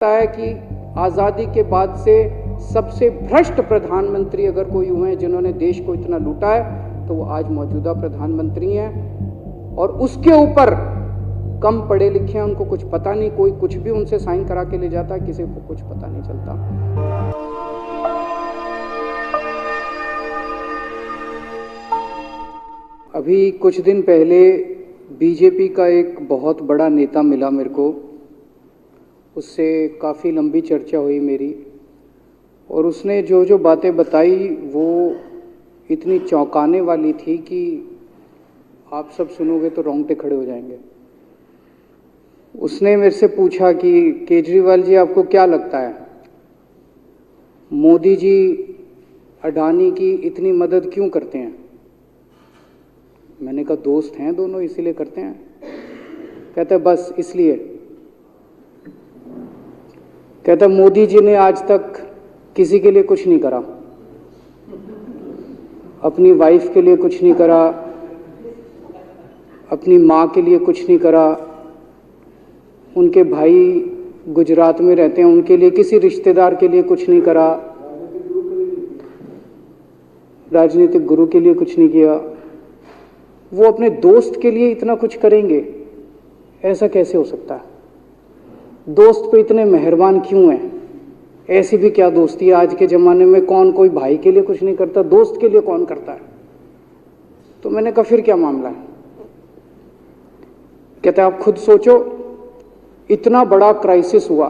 है कि आज़ादी के बाद से सबसे भ्रष्ट प्रधानमंत्री अगर कोई हुए हैं जिन्होंने देश को इतना लूटा है तो वो आज मौजूदा प्रधानमंत्री हैं। और उसके ऊपर कम पढ़े लिखे हैं, उनको कुछ पता नहीं, कोई कुछ भी उनसे साइन करा के ले जाता है, किसी को कुछ पता नहीं चलता। अभी कुछ दिन पहले बीजेपी का एक बहुत बड़ा नेता मिला मेरे को, उससे काफ़ी लंबी चर्चा हुई मेरी, और उसने जो जो बातें बताई वो इतनी चौंकाने वाली थी कि आप सब सुनोगे तो रोंगटे खड़े हो जाएंगे। उसने मेरे से पूछा कि केजरीवाल जी, आपको क्या लगता है मोदी जी अडानी की इतनी मदद क्यों करते हैं? मैंने कहा दोस्त हैं दोनों, इसीलिए करते हैं। कहता है बस इसलिए। कहता मोदी जी ने आज तक किसी के लिए कुछ नहीं करा, अपनी वाइफ के लिए कुछ नहीं करा, अपनी माँ के लिए कुछ नहीं करा, उनके भाई गुजरात में रहते हैं उनके लिए, किसी रिश्तेदार के लिए कुछ नहीं करा, राजनीतिक गुरु के लिए कुछ नहीं किया। वो अपने दोस्त के लिए इतना कुछ करेंगे, ऐसा कैसे हो सकता है? दोस्त पे इतने मेहरबान क्यों हैं? ऐसी भी क्या दोस्ती है? आज के ज़माने में कौन कोई भाई के लिए कुछ नहीं करता, दोस्त के लिए कौन करता है? तो मैंने कहा फिर क्या मामला है? कहता है आप खुद सोचो, इतना बड़ा क्राइसिस हुआ,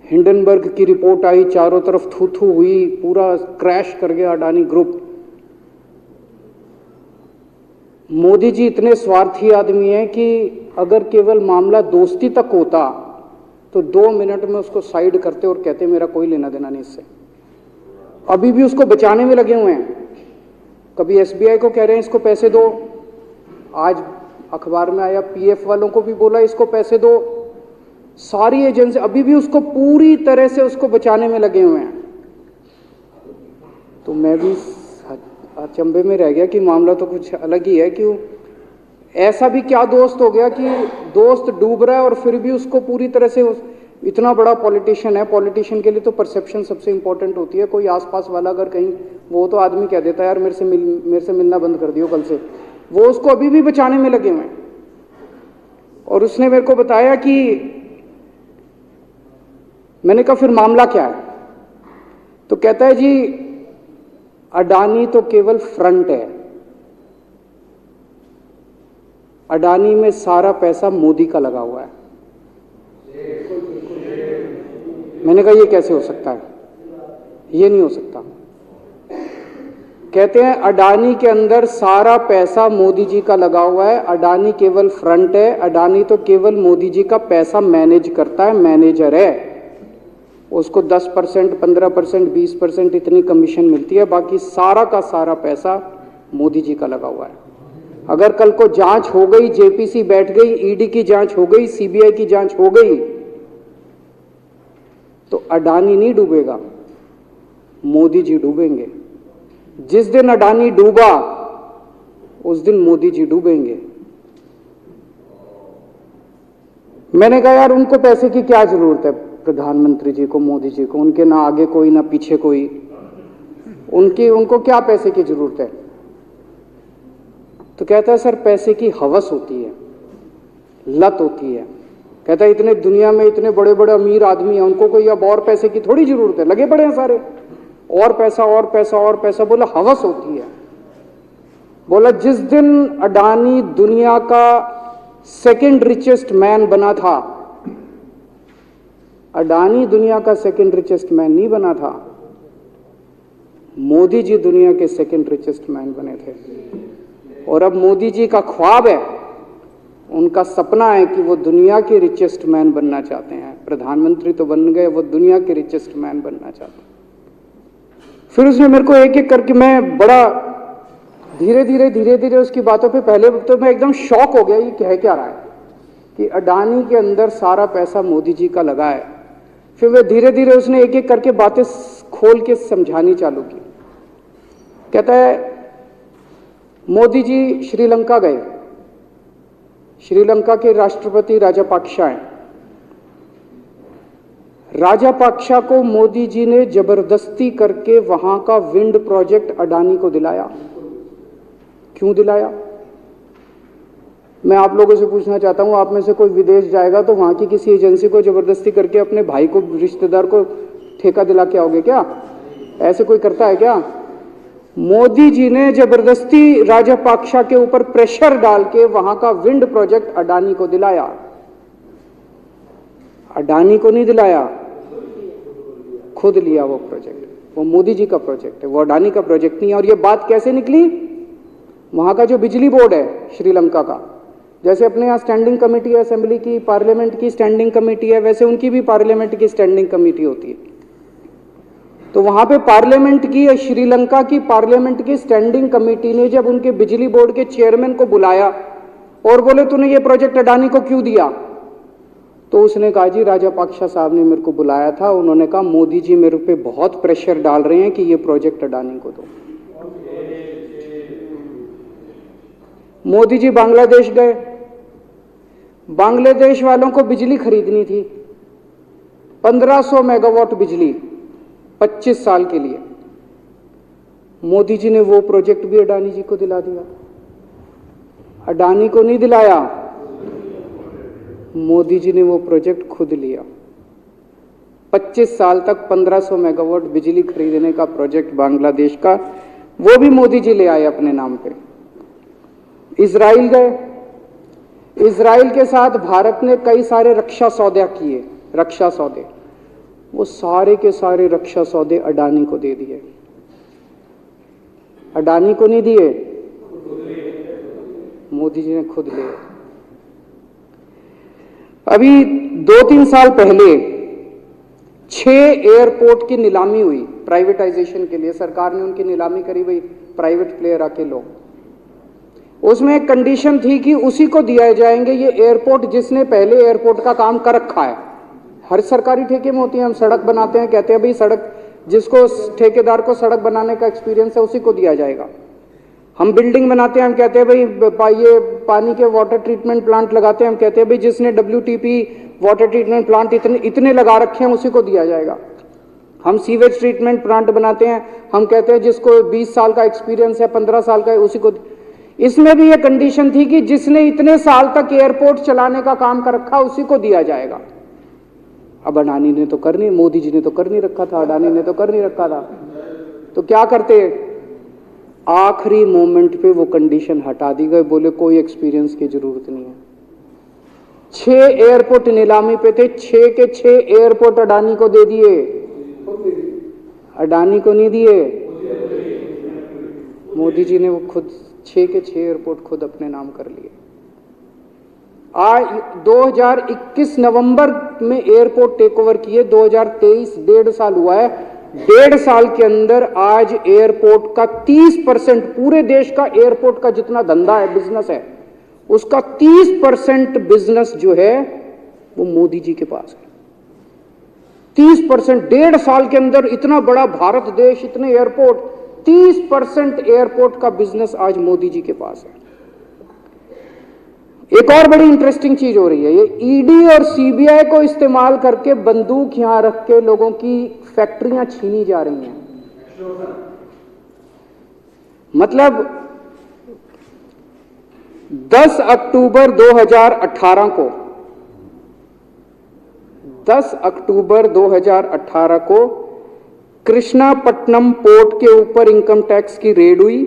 हिंडनबर्ग की रिपोर्ट आई, चारों तरफ थू थू हुई, पूरा क्रैश कर गया अडानी ग्रुप। मोदी जी इतने स्वार्थी आदमी हैं कि अगर केवल मामला दोस्ती तक होता तो 2 मिनट में उसको साइड करते और कहते मेरा कोई लेना देना नहीं इससे। अभी भी उसको बचाने में लगे हुए हैं। कभी एसबीआई को कह रहे हैं इसको पैसे दो, आज अखबार में आया पीएफ वालों को भी बोला इसको पैसे दो, सारी एजेंसी अभी भी उसको पूरी तरह से उसको बचाने में लगे हुए हैं। तो मैं भी अचंभे में रह गया कि मामला तो कुछ अलग ही है। क्यों ऐसा भी क्या दोस्त हो गया कि दोस्त डूब रहा है और फिर भी उसको पूरी तरह से इतना बड़ा पॉलिटिशियन है। पॉलिटिशियन के लिए तो परसेप्शन सबसे इंपॉर्टेंट होती है। कोई आसपास वाला अगर कहीं, वो तो आदमी कह देता है यार मेरे से मिलना बंद कर दियो कल से, वो उसको अभी भी बचाने में लगे हुए हैं। और उसने मेरे को बताया कि मैंने कहा फिर मामला क्या है? तो कहता है जी अडानी तो केवल फ्रंट है, अडानी में सारा पैसा मोदी का लगा हुआ है। मैंने कहा ये कैसे हो सकता है? ये नहीं हो सकता। कहते हैं अडानी के अंदर सारा पैसा मोदी जी का लगा हुआ है, अडानी केवल फ्रंट है, अडानी तो केवल मोदी जी का पैसा मैनेज करता है, मैनेजर है। उसको 10%, 15%, 20% इतनी कमीशन मिलती है, बाकी सारा का सारा पैसा मोदी जी का लगा हुआ है। अगर कल को जांच हो गई, जेपीसी बैठ गई, ईडी की जांच हो गई, सीबीआई की जांच हो गई, तो अडानी नहीं डूबेगा, मोदी जी डूबेंगे। जिस दिन अडानी डूबा उस दिन मोदी जी डूबेंगे। मैंने कहा यार उनको पैसे की क्या जरूरत है, प्रधानमंत्री जी को, मोदी जी को, उनके ना आगे कोई ना पीछे कोई, उनको क्या पैसे की जरूरत है? तो कहता है सर पैसे की हवस होती है, लत होती है। कहता है इतने दुनिया में इतने बड़े बड़े अमीर आदमी हैं, उनको कोई अब और पैसे की थोड़ी जरूरत है, लगे पड़े हैं सारे, और पैसा और पैसा और पैसा। बोला हवस होती है। बोला जिस दिन अडानी दुनिया का सेकंड रिचेस्ट मैन बना था, अडानी दुनिया का सेकंड रिचेस्ट मैन नहीं बना था, मोदी जी दुनिया के सेकंड रिचेस्ट मैन बने थे। और अब मोदी जी का ख्वाब है, उनका सपना है कि वो दुनिया के रिचेस्ट मैन बनना चाहते हैं। प्रधानमंत्री तो बन गए, वो दुनिया के रिचेस्ट मैन बनना चाहते हैं। फिर उसने मेरे को एक एक करके, मैं बड़ा धीरे धीरे उसकी बातों पे, पहले तो मैं एकदम शॉक हो गया ये कह क्या रहा है कि अडानी के अंदर सारा पैसा मोदी जी का लगा है। फिर मैं धीरे धीरे उसने एक एक करके बातें खोल के समझानी चालू की। कहता है मोदी जी श्रीलंका गए, श्रीलंका के राष्ट्रपति राजापाक्सा हैं, राजापाक्षा को मोदी जी ने जबरदस्ती करके वहां का विंड प्रोजेक्ट अडानी को दिलाया। क्यों दिलाया? मैं आप लोगों से पूछना चाहता हूं, आप में से कोई विदेश जाएगा तो वहां की किसी एजेंसी को जबरदस्ती करके अपने भाई को, रिश्तेदार को ठेका दिला के आओगे क्या? ऐसे कोई करता है क्या? मोदी जी ने जबरदस्ती राजापाक्षा के ऊपर प्रेशर डाल के वहां का विंड प्रोजेक्ट अडानी को दिलाया। अडानी को नहीं दिलाया, खुद लिया वो प्रोजेक्ट। वो मोदी जी का प्रोजेक्ट है, वो अडानी का प्रोजेक्ट नहीं है। और ये बात कैसे निकली? वहां का जो बिजली बोर्ड है श्रीलंका का, जैसे अपने यहाँ स्टैंडिंग कमेटी है असेंबली की, पार्लियामेंट की स्टैंडिंग कमेटी है, वैसे उनकी भी पार्लियामेंट की स्टैंडिंग कमेटी होती है। तो वहां पे पार्लियामेंट की, श्रीलंका की पार्लियामेंट की स्टैंडिंग कमेटी ने जब उनके बिजली बोर्ड के चेयरमैन को बुलाया और बोले तूने ये प्रोजेक्ट अडानी को क्यों दिया, तो उसने कहा जी राजापाक्षा साहब ने मेरे को बुलाया था, उन्होंने कहा मोदी जी मेरे पे बहुत प्रेशर डाल रहे हैं कि ये प्रोजेक्ट अडानी को दो। मोदी जी बांग्लादेश गए, बांग्लादेश वालों को बिजली खरीदनी थी, 1500 मेगावाट बिजली 25 साल के लिए। मोदी जी ने वो प्रोजेक्ट भी अडानी जी को दिला दिया। अडानी को नहीं दिलाया, मोदी जी ने वो प्रोजेक्ट खुद लिया। 25 साल तक 1500 मेगावाट बिजली खरीदने का प्रोजेक्ट बांग्लादेश का, वो भी मोदी जी ले आए अपने नाम पे। इजराइल गए, इजराइल के साथ भारत ने कई सारे रक्षा सौदे किए, रक्षा सौदे, वो सारे के सारे रक्षा सौदे अडानी को दे दिए। अडानी को नहीं दिए, मोदी जी ने खुद लिए। अभी 2-3 साल पहले 6 एयरपोर्ट की नीलामी हुई प्राइवेटाइजेशन के लिए, सरकार ने उनकी नीलामी करी, भाई प्राइवेट प्लेयर आके लो। उसमें एक कंडीशन थी कि उसी को दिया जाएंगे ये एयरपोर्ट जिसने पहले एयरपोर्ट का काम कर रखा है। हर सरकारी ठेके में होती है, हम सड़क बनाते हैं, कहते हैं भाई सड़क, जिसको ठेकेदार को सड़क बनाने का एक्सपीरियंस है उसी को दिया जाएगा। हम बिल्डिंग बनाते हैं, हम कहते हैं भाई ये पानी के वाटर ट्रीटमेंट प्लांट लगाते हैं, हम कहते हैं भाई जिसने WTP वाटर ट्रीटमेंट प्लांट इतने लगा रखे हैं उसी को दिया जाएगा। हम सीवेज ट्रीटमेंट प्लांट बनाते हैं, हम कहते हैं जिसको 20 साल का एक्सपीरियंस है, 15 साल का है, उसी को। इसमें भी ये कंडीशन थी कि जिसने इतने साल तक एयरपोर्ट चलाने का काम कर रखा उसी को दिया जाएगा। अब अडानी ने तो कर नहीं, मोदी जी ने तो कर नहीं रखा था, अडानी ने तो कर नहीं रखा था, तो क्या करते? आखिरी मोमेंट पे वो कंडीशन हटा दी गई, बोले कोई एक्सपीरियंस की जरूरत नहीं है। 6 एयरपोर्ट नीलामी पे थे, 6 के 6 एयरपोर्ट अडानी को दे दिए, अडानी को नहीं दिए। मोदी जी ने वो खुद 6 के 6 एयरपोर्ट खुद अपने नाम कर लिए। आज 2021 नवंबर में एयरपोर्ट टेक ओवर किए, 2023 1.5 साल हुआ है। 1.5 साल के अंदर आज एयरपोर्ट का 30%, पूरे देश का एयरपोर्ट का जितना धंधा है, बिजनेस है, उसका 30% बिजनेस जो है वो मोदी जी के पास है। 30%, 1.5 साल के अंदर इतना बड़ा भारत देश, इतने एयरपोर्ट, 30% एयरपोर्ट का बिजनेस आज मोदी जी के पास है। एक और बड़ी इंटरेस्टिंग चीज हो रही है, ये ईडी और सीबीआई को इस्तेमाल करके बंदूक यहां रख के लोगों की फैक्ट्रियां छीनी जा रही हैं। मतलब 10 अक्टूबर 2018 को, 10 अक्टूबर 2018 को कृष्णापट्टनम पोर्ट के ऊपर इनकम टैक्स की रेड हुई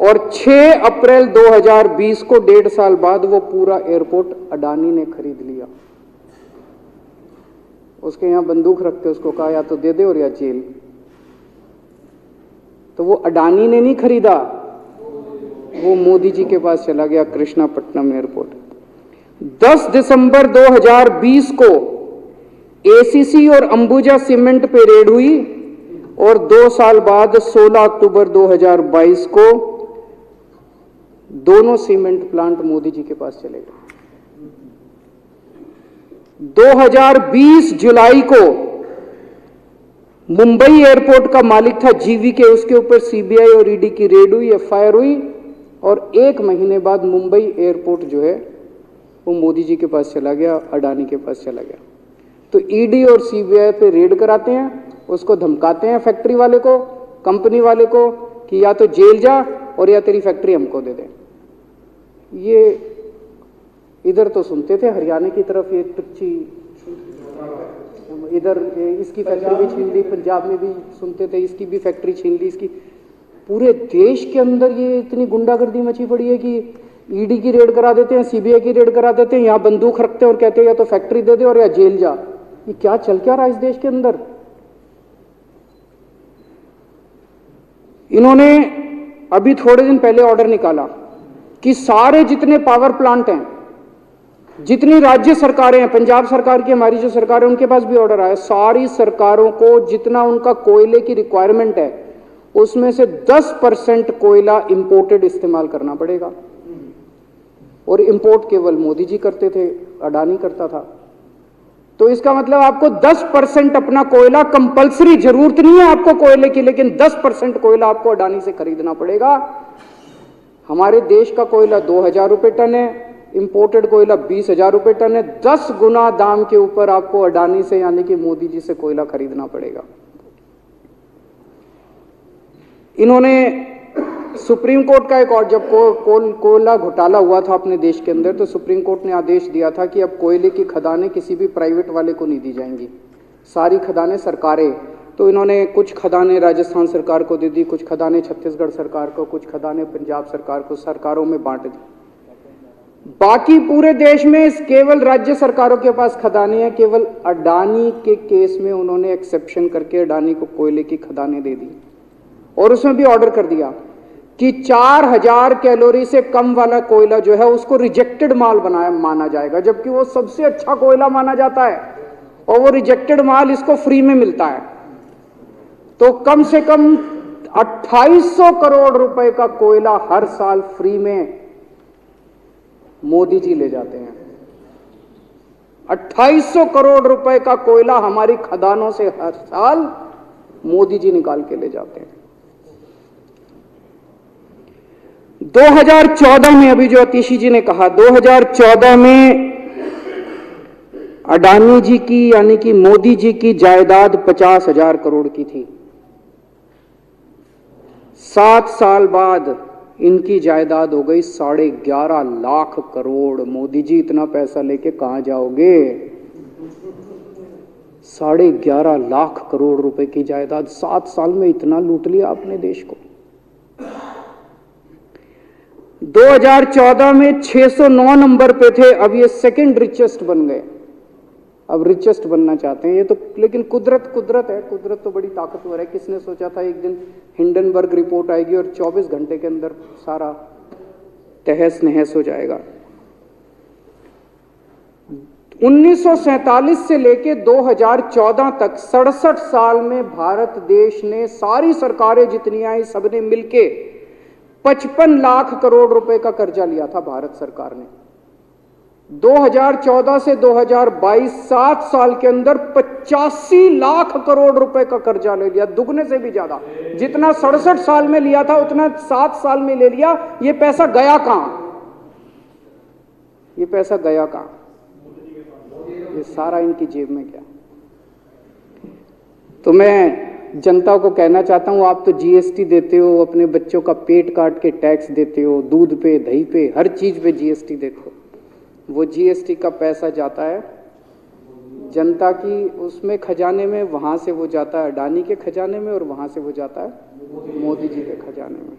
और 6 अप्रैल 2020 को 1.5 साल बाद वो पूरा एयरपोर्ट अडानी ने खरीद लिया। उसके यहां बंदूक रख के उसको कहा या तो दे दे और या जेल। तो वो अडानी ने नहीं खरीदा, वो मोदी जी के पास चला गया कृष्णापट्टनम एयरपोर्ट। 10 दिसंबर 2020 को एसीसी और अंबुजा सीमेंट पे रेड हुई और 2 साल बाद 16 अक्टूबर 2022 को दोनों सीमेंट प्लांट मोदी जी के पास चले गए। 2020 जुलाई को मुंबई एयरपोर्ट का मालिक था जीवीके, उसके ऊपर सीबीआई और ईडी की रेड हुई, एफआईआर हुई और 1 महीने बाद मुंबई एयरपोर्ट जो है वो मोदी जी के पास चला गया, अडानी के पास चला गया। तो ईडी और सीबीआई पे रेड कराते हैं, उसको धमकाते हैं फैक्ट्री वाले को, कंपनी वाले को कि या तो जेल जा और या तेरी फैक्ट्री हमको दे दे। ये इधर तो सुनते थे हरियाणा की तरफ ये तुच्छी, इधर इसकी फैक्ट्री भी छीन ली, पंजाब में भी सुनते थे इसकी भी फैक्ट्री छीन ली, इसकी। पूरे देश के अंदर ये इतनी गुंडागर्दी मची पड़ी है कि ईडी की रेड करा देते हैं, सीबीआई की रेड करा देते हैं, यहाँ बंदूक रखते हैं और कहते हैं या तो फैक्ट्री दे दे और या जेल जा। ये क्या चल क्या रहा है इस देश के अंदर? इन्होंने अभी थोड़े दिन पहले ऑर्डर निकाला कि सारे जितने पावर प्लांट हैं, जितनी राज्य सरकारें हैं, पंजाब सरकार की, हमारी जो सरकार है, उनके पास भी ऑर्डर आया, सारी सरकारों को जितना उनका कोयले की रिक्वायरमेंट है उसमें से 10% कोयला इंपोर्टेड इस्तेमाल करना पड़ेगा। और इंपोर्ट केवल मोदी जी करते थे, अडानी करता था। तो इसका मतलब आपको 10% अपना कोयला कंपलसरी, जरूरत नहीं है आपको कोयले की, लेकिन 10% कोयला आपको अडानी से खरीदना पड़ेगा। हमारे देश का कोयला 2000 रुपये टन है, इंपोर्टेड कोयला 20,000 रुपये टन है। 10 गुना दाम के ऊपर आपको अडानी से यानी कि मोदी जी से कोयला खरीदना पड़ेगा। इन्होंने सुप्रीम कोर्ट का एक और, जब कोयला घोटाला हुआ था अपने देश के अंदर, तो सुप्रीम कोर्ट ने आदेश दिया था कि अब कोयले की खदानें किसी भी प्राइवेट वाले को नहीं दी जाएंगी, सारी खदानें सरकारें। तो इन्होंने कुछ खदानें राजस्थान सरकार को दे दी, कुछ खदानें छत्तीसगढ़ सरकार को, कुछ खदानें पंजाब सरकार को, सरकारों में बांट दी। बाकी पूरे देश में केवल राज्य सरकारों के पास खदानें हैं। केवल अडानी के केस में उन्होंने एक्सेप्शन करके अडानी को कोयले की खदानें दे दी और उसमें भी ऑर्डर कर दिया कि 4000 कैलोरी से कम वाला कोयला जो है उसको रिजेक्टेड माल माना जाएगा, जबकि वो सबसे अच्छा कोयला माना जाता है और वो रिजेक्टेड माल इसको फ्री में मिलता है। तो कम से कम 2800 करोड़ रुपए का कोयला हर साल फ्री में मोदी जी ले जाते हैं। 2800 करोड़ रुपए का कोयला हमारी खदानों से हर साल मोदी जी निकाल के ले जाते हैं। 2014 में, अभी जो अतिशी जी ने कहा, 2014 में अडानी जी की यानी कि मोदी जी की जायदाद 50,000 करोड़ की थी। 7 साल बाद इनकी जायदाद हो गई 11.5 लाख करोड़। मोदी जी इतना पैसा लेके कहां जाओगे? 11.5 लाख करोड़ रुपए की जायदाद, 7 साल में इतना लूट लिया आपने देश को। 2014 में 609 नंबर पे थे, अब ये सेकंड रिचेस्ट बन गए, अब रिचेस्ट बनना चाहते हैं। ये तो लेकिन कुदरत है, कुदरत तो बड़ी ताकतवर है। किसने सोचा था एक दिन हिंडनबर्ग रिपोर्ट आएगी और 24 घंटे के अंदर सारा तहस नहस हो जाएगा। 1947 से लेके 2014 तक 67 साल में भारत देश ने, सारी सरकारें जितनी आई सबने मिलके 55 लाख करोड़ रुपए का कर्जा लिया था भारत सरकार ने। 2014 से 2022 7 साल के अंदर 85 लाख करोड़ रुपए का कर्जा ले लिया, दुगने से भी ज्यादा। जितना 67 साल में लिया था उतना 7 साल में ले लिया। ये पैसा गया कहां? ये पैसा गया कहां? ये सारा इनकी जेब में गया। तो मैं जनता को कहना चाहता हूं, आप तो जीएसटी देते हो, अपने बच्चों का पेट काट के टैक्स देते हो, दूध पे, दही पे, हर चीज पे जीएसटी देते हो। वो जीएसटी का पैसा जाता है जनता की उसमें खजाने में, वहां से वो जाता है अडानी के खजाने में और वहां से वो जाता है मोदी जी के खजाने में।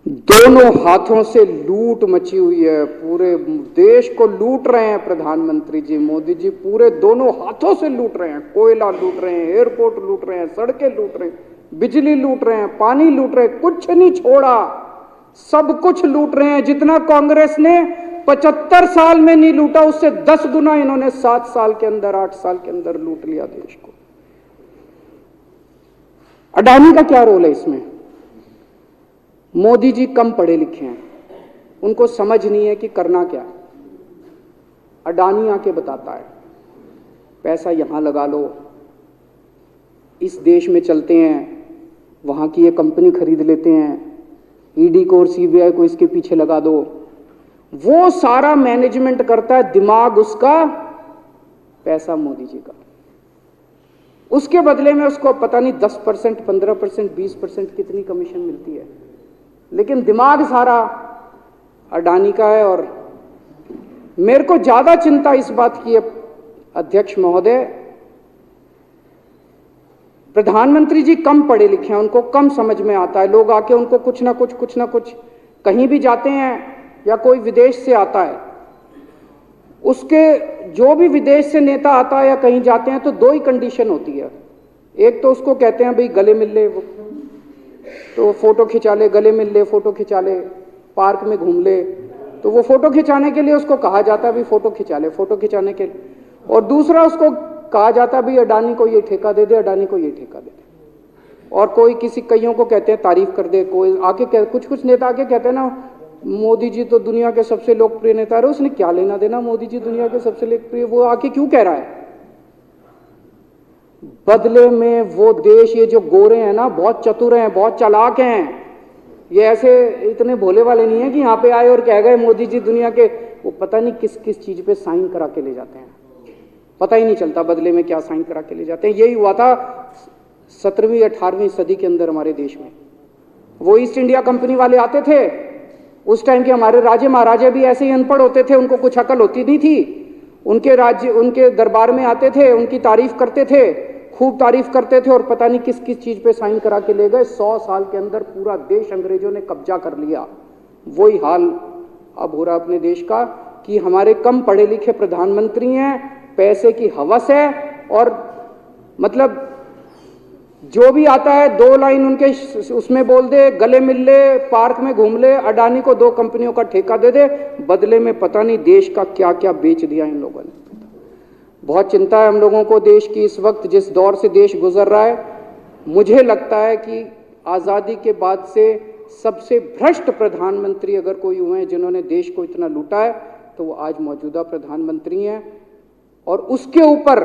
दोनों हाथों से लूट मची हुई है, पूरे देश को लूट रहे हैं प्रधानमंत्री जी, मोदी जी पूरे दोनों हाथों से लूट रहे हैं। कोयला लूट रहे हैं, एयरपोर्ट लूट रहे हैं, सड़कें लूट रहे हैं, बिजली लूट रहे हैं, पानी लूट रहे हैं, कुछ नहीं छोड़ा, सब कुछ लूट रहे हैं। जितना कांग्रेस ने 75 साल में नहीं लूटा, उससे 10 गुना इन्होंने 7 साल के अंदर, 8 साल के अंदर लूट लिया देश को। अडानी का क्या रोल है इसमें? मोदी जी कम पढ़े लिखे हैं, उनको समझ नहीं है कि करना क्या। अडानी आके बताता है पैसा यहां लगा लो, इस देश में चलते हैं, वहां की ये कंपनी खरीद लेते हैं, ईडी को और सीबीआई को इसके पीछे लगा दो। वो सारा मैनेजमेंट करता है, दिमाग उसका पैसा मोदी जी का। उसके बदले में उसको पता नहीं 10%, 15%, 20% कितनी कमीशन मिलती है, लेकिन दिमाग सारा अडानी का है। और मेरे को ज्यादा चिंता इस बात की है अध्यक्ष महोदय, प्रधानमंत्री जी कम पढ़े लिखे हैं, उनको कम समझ में आता है। लोग आके उनको कुछ ना कुछ कहीं भी जाते हैं या कोई विदेश से आता है, उसके जो भी विदेश से नेता आता है या कहीं जाते हैं तो दो ही कंडीशन होती है। एक तो उसको कहते हैं भाई गले मिल ले, तो फोटो खिंचा ले, गले मिल ले, फोटो खिंचा ले, पार्क में घूम ले, तो वो फोटो खिंचाने के लिए उसको कहा जाता है भी फोटो खिंचा ले, फोटो खिंचाने के लिए। और दूसरा उसको कहा जाता है भी अडानी को ये ठेका दे दे, अडानी को ये ठेका दे दे। और कोई किसी कईयों को कहते हैं तारीफ कर दे, कोई आके कुछ नेता आके कहते हैं ना मोदी जी तो दुनिया के सबसे लोकप्रिय नेता है। उसने क्या लेना देना मोदी जी दुनिया के सबसे लोकप्रिय, वो आके क्यों कह रहा है? बदले में वो देश, ये जो गोरे हैं ना, बहुत चतुर हैं, बहुत चालाक हैं, ये ऐसे इतने भोले वाले नहीं है कि यहाँ पे आए और कह गए मोदी जी दुनिया के, वो पता नहीं किस किस चीज पे साइन करा के ले जाते हैं, पता ही नहीं चलता बदले में क्या साइन करा के ले जाते हैं। यही हुआ था 17वीं 18वीं सदी के अंदर हमारे देश में। वो ईस्ट इंडिया कंपनी वाले आते थे, उस टाइम के हमारे राजे महाराजे भी ऐसे ही अनपढ़ होते थे, उनको कुछ अकल होती नहीं थी। उनके राज्य, उनके दरबार में आते थे, उनकी तारीफ करते थे, खूब तारीफ करते थे, और पता नहीं किस किस चीज पे साइन करा के ले गए। 100 साल के अंदर पूरा देश अंग्रेजों ने कब्जा कर लिया। वही हाल अब हो रहा अपने देश का कि हमारे कम पढ़े लिखे प्रधानमंत्री हैं, पैसे की हवस है, और मतलब जो भी आता है 2 लाइन उनके उसमें बोल दे, गले मिल ले, पार्क में घूम ले, अडानी को 2 कंपनियों का ठेका दे दे, बदले में पता नहीं देश का क्या क्या बेच दिया इन लोगों ने। बहुत चिंता है हम लोगों को देश की इस वक्त, जिस दौर से देश गुजर रहा है। मुझे लगता है कि आज़ादी के बाद से सबसे भ्रष्ट प्रधानमंत्री अगर कोई हुए हैं जिन्होंने देश को इतना लूटा है, तो वो आज मौजूदा प्रधानमंत्री हैं। और उसके ऊपर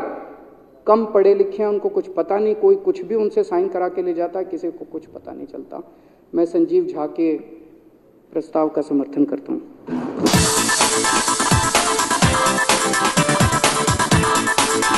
कम पढ़े लिखे हैं, उनको कुछ पता नहीं, कोई कुछ भी उनसे साइन करा के ले जाता है, किसी को कुछ पता नहीं चलता। मैं संजीव झा के प्रस्ताव का समर्थन करता हूं।